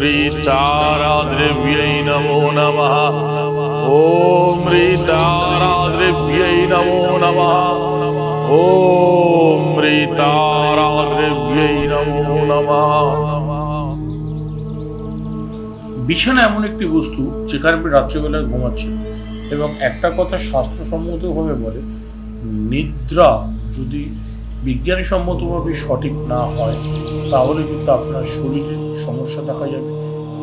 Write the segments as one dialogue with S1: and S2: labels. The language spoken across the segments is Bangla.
S1: ह्रीं नमो नमः। ॐ ह्रीं नमो नमः। ॐ ह्रीं नमो नमः।
S2: বিছানা এমন একটি বস্তু যেখানে আপনি রাত্রিবেলায় ঘুমাচ্ছেন এবং একটা কথা শাস্ত্রসম্মতভাবে বলে, নিদ্রা যদি বিজ্ঞানসম্মতভাবে সঠিক না হয় তাহলে কিন্তু আপনার শরীরে সমস্যা দেখা যাবে।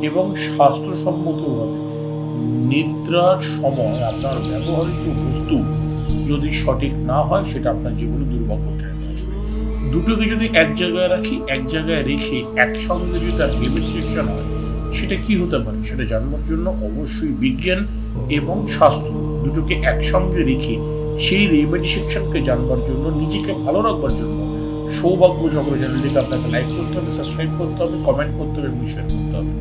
S2: এবং শাস্ত্রসম্মতভাবে নিদ্রার সময় আপনার ব্যবহৃত বস্তু যদি সঠিক না হয় সেটা আপনার জীবনে দুর্ভাগ্য টেনে আসবে। দুটোকে যদি এক জায়গায় রাখি, এক জায়গায় রেখে একসঙ্গে যদি তার রেমিডিয়েশন হয় সেটা কি হতে পারে সেটা জানবার জন্য অবশ্যই বিজ্ঞান এবং শাস্ত্র দুটোকে একসঙ্গে রেখে সেই রেমেডি সেকশনকে জানবার জন্য, নিজেকে ভালো রাখবার জন্য সৌভাগ্য চক্র চ্যানেলটিকে আপনাকে লাইক করতে হবে, সাবস্ক্রাইব করতে হবে, কমেন্ট করতে হবে এবং শেয়ার করতে হবে।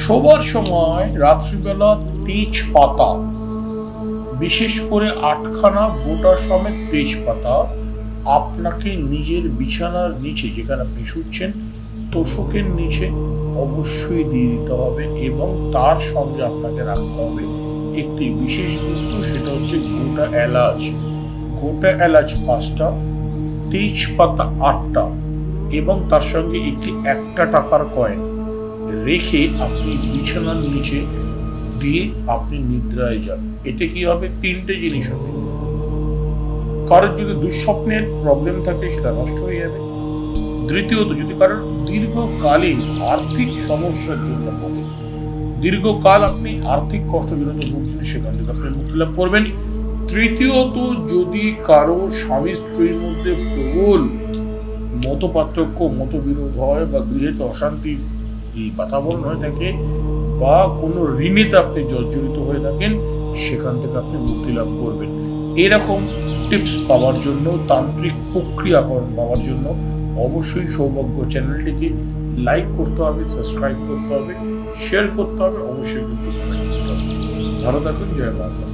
S2: শোবার সময় রাত্রিবেলা তেজপাতা, বিশেষ করে 8খানা গোটা সমেত তেজপাতা আপনাকে নিজের বিছানার নিচে, যেখানে আপনি শুচ্ছেন তোষকের নিচে অবশ্যই দিয়ে দিতে হবে এবং তার সঙ্গে আপনাকে রাখতে হবে একটি বিশেষ বস্তু, সেটা হচ্ছে গোটা এলাচ। গোটা এলাচ 5টা, তেজপাতা 8টা এবং তার সঙ্গে একটি 1 টাকার কয়েন রেখে আপনি বিছানার নিচে দিয়ে আপনি নিদ্রায় যান। এতে কি হবে? 3টে জিনিস হবে। কারোর যদি দুঃস্বপ্নের প্রবলেম থাকে সেটা নষ্ট হয়ে যাবে। দ্বিতীয়ত, যদি কারোর দীর্ঘকালীন আর্থিক সমস্যার জন্য হবে, দীর্ঘকাল আপনি আর্থিক কষ্টজনিত ভুগছেন, সেখান থেকে আপনি মুক্তি লাভ করবেন। তৃতীয়ত, যদি কারো স্বামী স্ত্রীর মধ্যে প্রবল মতপার্থক্য, মতবিরোধ হয় বা গৃহেতে অশান্তির বাতাবরণ হয়ে থাকে বা কোনো ঋণেতে আপনি জর্জরিত হয়ে থাকেন, সেখান থেকে আপনি মুক্তি লাভ করবেন। এরকম টিপস পাওয়ার জন্য, তান্ত্রিক প্রক্রিয়াকরণ পাওয়ার জন্য অবশ্যই সৌভাগ্য চ্যানেলটিকে লাইক করতে হবে, সাবস্ক্রাইব করতে হবে, শেয়ার করতে হবে, অবশ্যই কিন্তু কমেন্ট করতে হবে। ভালো থাকুন, জয় বাংলা।